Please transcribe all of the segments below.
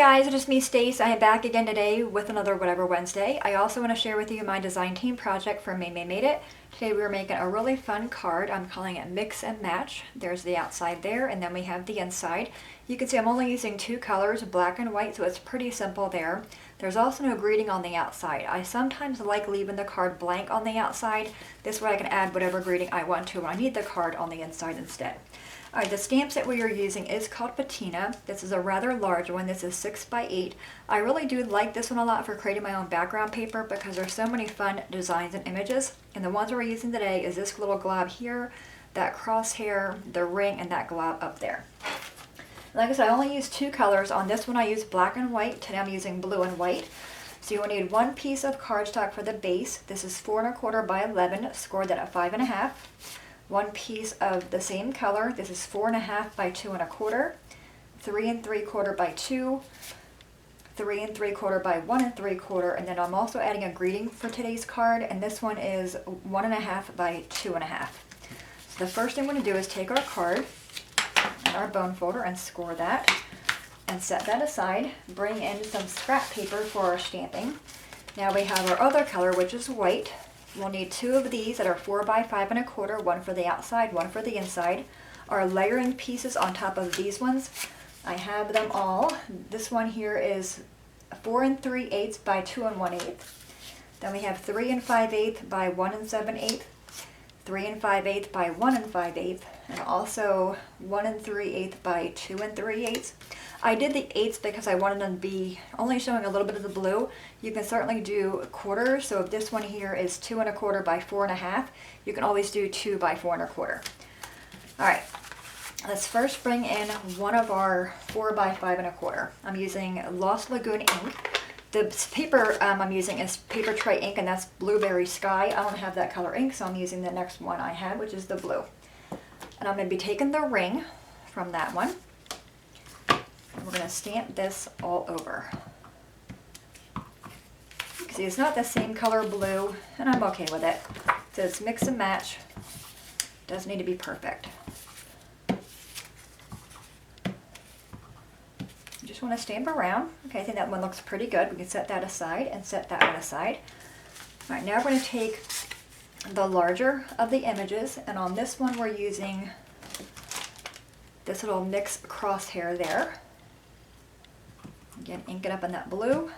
guys, it is me, Stacy. I am back again today with another Whatever Wednesday. I also want to share with you my design team project for Maymay Made It. Today we are making a really fun card. I'm calling it Mix and Match. There's the outside there, and then we have the inside. You can see I'm only using two colors, black and white, so it's pretty simple there. There's also no greeting on the outside. I sometimes like leaving the card blank on the outside. This way I can add whatever greeting I want to when I need the card on the inside instead. Alright, the stamp set we are using is called Patina. This is a rather large one. This is 6 by 8. I really do like this one a lot for creating my own background paper because there's so many fun designs and images. And the ones we're using today is this little glob here, that crosshair, the ring, and that glob up there. Like I said, I only use two colors. On this one I use black and white. Today I'm using blue and white. So you will need one piece of cardstock for the base. This is 4 1/4 by 11, scored that at 5 1/2. One piece of the same color. This is 4 1/2 by 2 1/4, 3 3/4 by 2, 3 3/4 by 1 3/4, and then I'm also adding a greeting for today's card, and this one is 1 1/2 by 2 1/2. So the first thing we're going to do is take our card and our bone folder and score that, and set that aside. Bring in some scrap paper for our stamping. Now we have our other color, which is white. We'll need two of these that are 4 by 5 1/4, one for the outside, one for the inside. Our layering pieces on top of these ones, I have them all. This one here is 4 3/8 by 2 1/8. Then we have 3 5/8 by 1 7/8, 3 5/8 by 1 5/8, and also 1 3/8 by 2 3/8. I did the 8s because I wanted them to be only showing a little bit of the blue. You can certainly do quarters, so if this one here is 2 1/4 by 4 1/2, you can always do 2 by 4 1/4. Alright, let's first bring in one of our 4 by 5 1/4. I'm using Lost Lagoon ink. The paper I'm using is paper tray ink, and that's Blueberry Sky. I don't have that color ink, so I'm using the next one I have, which is the blue. And I'm going to be taking the ring from that one. We're going to stamp this all over. You can see it's not the same color blue, and I'm okay with it. So it's mix and match. Doesn't need to be perfect. You just want to stamp around. Okay, I think that one looks pretty good. We can set that aside and set that one aside. All right, now we're going to take the larger of the images, and on this one we're using this little mix crosshair there. Again, ink it up in that blue,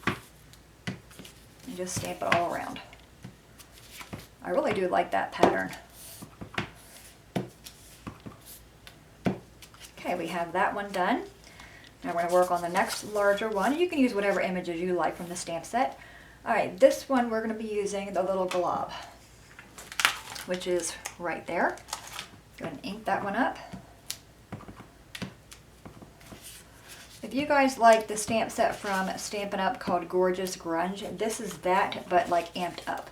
and just stamp it all around. I really do like that pattern. Okay, we have that one done. Now we're going to work on the next larger one. You can use whatever images you like from the stamp set. Alright, this one we're going to be using the little glob, which is right there. Go ahead and ink that one up. If you guys like the stamp set from Stampin' Up called Gorgeous Grunge, this is that, but like amped up,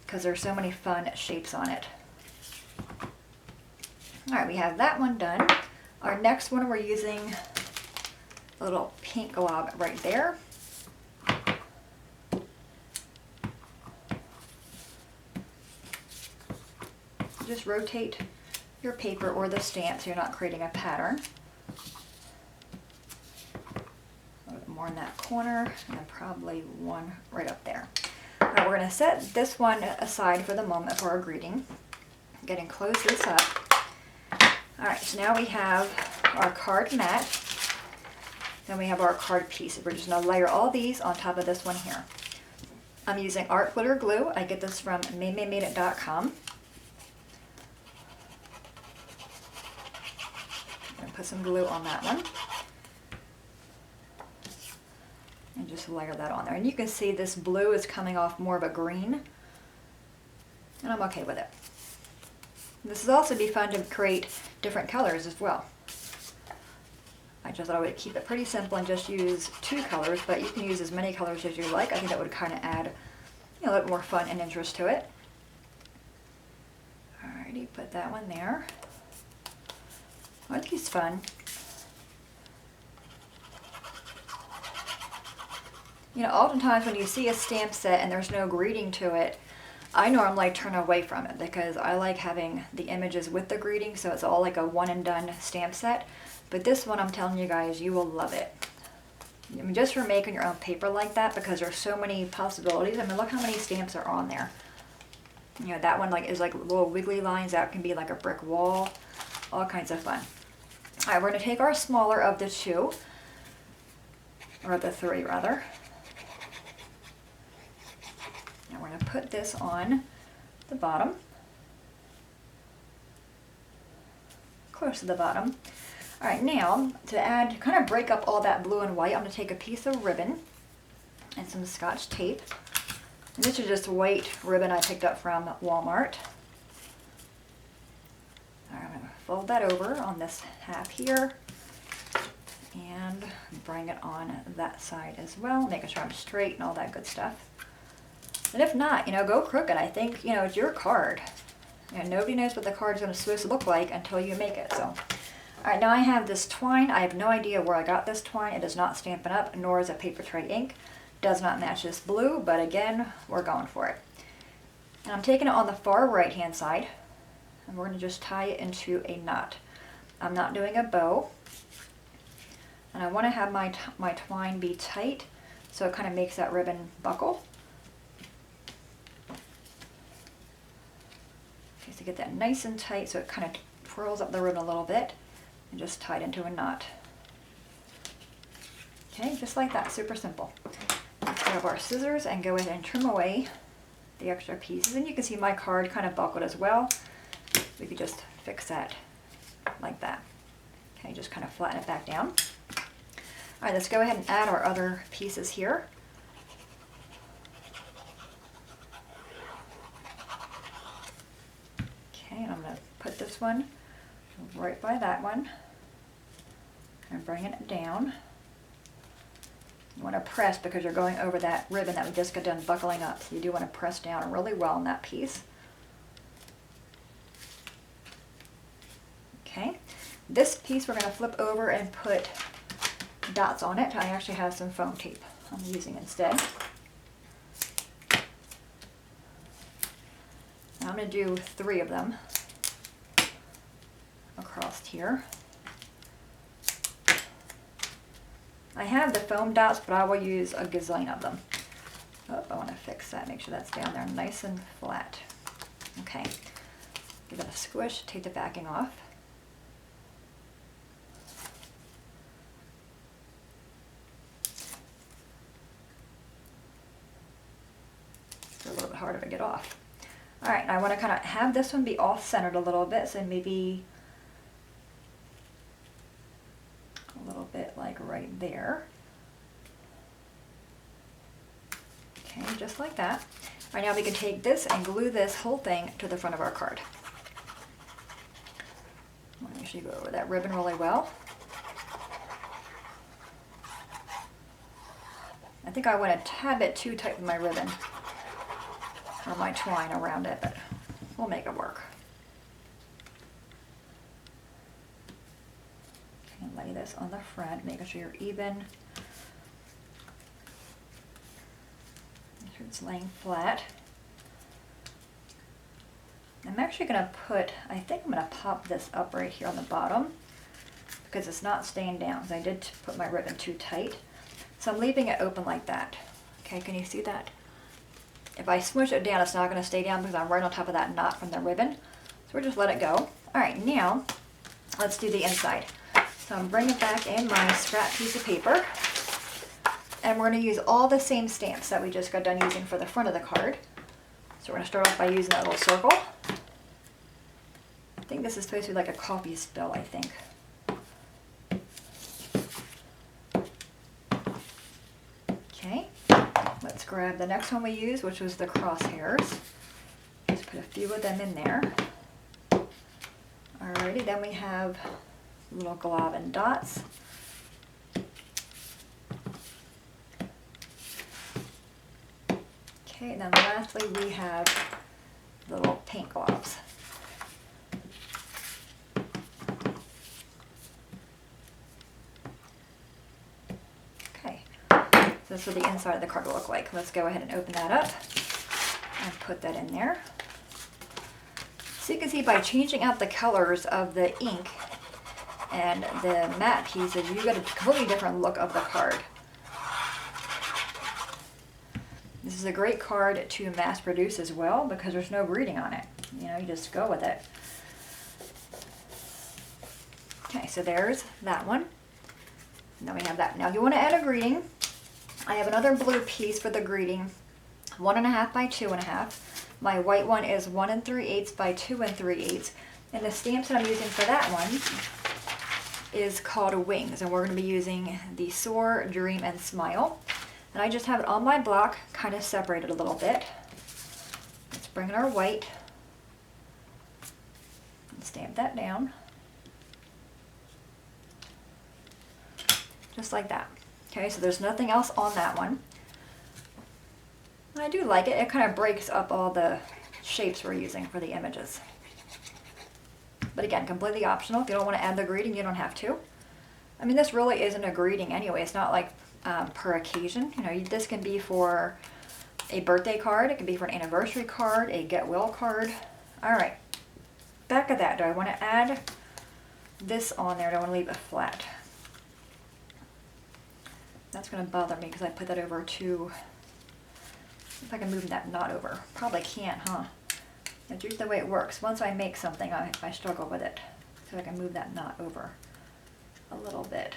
because there's so many fun shapes on it. Alright, we have that one done. Our next one we're using a little pink glob right there. Just rotate your paper or the stamp so you're not creating a pattern. More in that corner, and then probably one right up there. Now we're going to set this one aside for the moment for our greeting. Go ahead and close this up. Alright, so now we have our card mat. Then we have our card piece. We're just going to layer all these on top of this one here. I'm using art glitter glue. I get this from maymaymadeit.com. I'm going to put some glue on that one. And just layer that on there. And you can see this blue is coming off more of a green. And I'm okay with it. This will also be fun to create different colors as well. I just thought I would keep it pretty simple and just use two colors, but you can use as many colors as you like. I think that would kind of add a little bit more fun and interest to it. Alrighty, put that one there. I think it's fun. You know, oftentimes when you see a stamp set and there's no greeting to it, I normally turn away from it because I like having the images with the greeting, so it's all like a one and done stamp set. But this one, I'm telling you guys, you will love it. I mean, just for making your own paper like that, because there's so many possibilities. I mean, look how many stamps are on there. You know, that one like is like little wiggly lines. That can be like a brick wall. All kinds of fun. All right, we're going to take our smaller of the two, or the three rather. And we're going to put this on the bottom, close to the bottom. All right, now to add, kind of break up all that blue and white, I'm going to take a piece of ribbon and some Scotch tape. And this is just white ribbon I picked up from Walmart. All right, I'm going to fold that over on this half here and bring it on that side as well, making sure I'm straight and all that good stuff. And if not, you know, go crooked. I think, you know, it's your card. You know, nobody knows what the card is supposed to look like until you make it. So, all right, now I have this twine. I have no idea where I got this twine. It is not Stampin' Up, nor is it Paper Tray ink. Does not match this blue, but again, we're going for it. And I'm taking it on the far right-hand side, and we're going to just tie it into a knot. I'm not doing a bow, and I want to have my twine be tight, so it kind of makes that ribbon buckle. Okay, so get that nice and tight, so it kind of twirls up the ribbon a little bit, and just tie it into a knot. Okay, just like that, super simple. Let's grab our scissors and go ahead and trim away the extra pieces. And you can see my card kind of buckled as well. We could just fix that like that. Okay, just kind of flatten it back down. All right, let's go ahead and add our other pieces here. Okay, and I'm going to put this one right by that one and bring it down. You want to press because you're going over that ribbon that we just got done buckling up. So you do want to press down really well on that piece. Okay, this piece we're going to flip over and put dots on it. I actually have some foam tape I'm using instead. Now I'm going to do 3 of them across here. I have the foam dots, but I will use a gazillion of them. Oh, I want to fix that, make sure that's down there nice and flat. Okay, give it a squish, take the backing off. It's a little bit harder to get off. All right, I want to kind of have this one be off-centered a little bit, so maybe a little bit like right there. Okay, just like that. Right now we can take this and glue this whole thing to the front of our card. I want to make sure you go over that ribbon really well. I think I went a tad bit too tight with my ribbon, or my twine around it, but we'll make it work. Okay, lay this on the front, making sure you're even. Make sure it's laying flat. I'm actually going to put, I think I'm going to pop this up right here on the bottom because it's not staying down, because I did put my ribbon too tight. So I'm leaving it open like that. Okay, can you see that? If I smush it down, it's not going to stay down because I'm right on top of that knot from the ribbon. So we'll just let it go. All right, now let's do the inside. So I'm bringing back in my scrap piece of paper. And we're going to use all the same stamps that we just got done using for the front of the card. So we're going to start off by using that little circle. I think this is supposed to be like a coffee spill, I think. Okay, let's grab the next one we used, which was the crosshairs. Just put a few of them in there. Alrighty, then we have little glob and dots. Okay, and then lastly we have the little paint globs. Okay, so this is what the inside of the card will look like. Let's go ahead and open that up and put that in there. So you can see by changing out the colors of the ink and the matte pieces, you get a completely different look of the card. This is a great card to mass produce as well because there's no greeting on it. You know, you just go with it. Okay, so there's that one. And then we have that. Now if you want to add a greeting, I have another blue piece for the greeting, 1.5 by 2.5. My white one is 1 3/8 by 2 3/8. And the stamps that I'm using for that one is called Wings. And we're going to be using the Soar, Dream, and Smile. And I just have it on my block, kind of separated a little bit. Let's bring in our white and stamp that down. Just like that. Okay, so there's nothing else on that one. I do like it. It kind of breaks up all the shapes we're using for the images. But again, completely optional. If you don't want to add the greeting, you don't have to. I mean, this really isn't a greeting anyway. It's not like per occasion. You know, this can be for a birthday card. It can be for an anniversary card, a get well card. All right. Back of that, do I want to add this on there? Do I want to leave it flat? That's going to bother me because I put that over to, if I can move that knot over. Probably can't, huh? That's usually the way it works. Once I make something, I struggle with it. So I can move that knot over a little bit.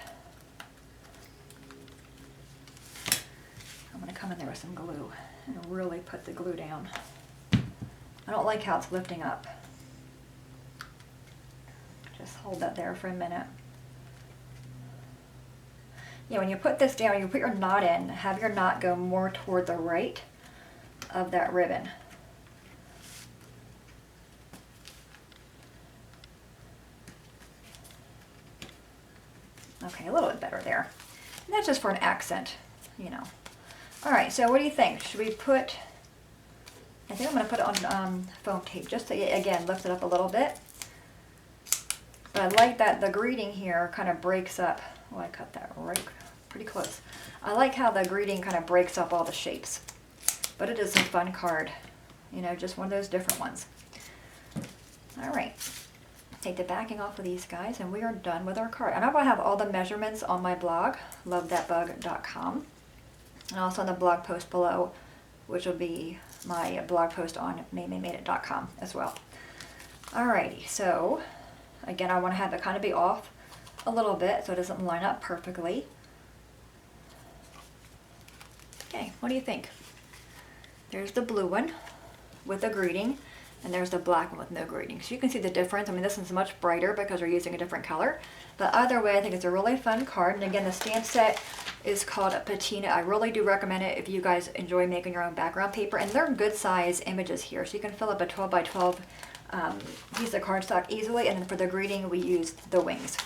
I'm going to come in there with some glue and really put the glue down. I don't like how it's lifting up. Just hold that there for a minute. Yeah, when you put this down, you put your knot in, have your knot go more toward the right of that ribbon. Okay, a little bit better there. And that's just for an accent, you know. All right, so what do you think? Should we put, I think I'm going to put it on foam tape just to, again, lift it up a little bit. But I like that the greeting here kind of breaks up. Oh, I cut that right pretty close. I like how the greeting kind of breaks up all the shapes. But it is a fun card. You know, just one of those different ones. All right. Take the backing off of these guys and we are done with our card. And I will have all the measurements on my blog, lovethatbug.com. And also on the blog post below, which will be my blog post on maymaymadeit.com as well. Alrighty, so again, I want to have it kind of be off a little bit so it doesn't line up perfectly. Okay, what do you think? There's the blue one with a greeting, and there's the black one with no greeting. So you can see the difference. I mean, this one's much brighter because we're using a different color. But either way, I think it's a really fun card. And again, the stamp set is called Patina. I really do recommend it if you guys enjoy making your own background paper. And they're good size images here. So you can fill up a 12 by 12 piece of cardstock easily. And then for the greeting, we used the wings.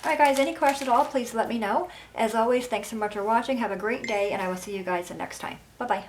Alright guys, any questions at all, please let me know. As always, thanks so much for watching. Have a great day, and I will see you guys the next time. Bye-bye.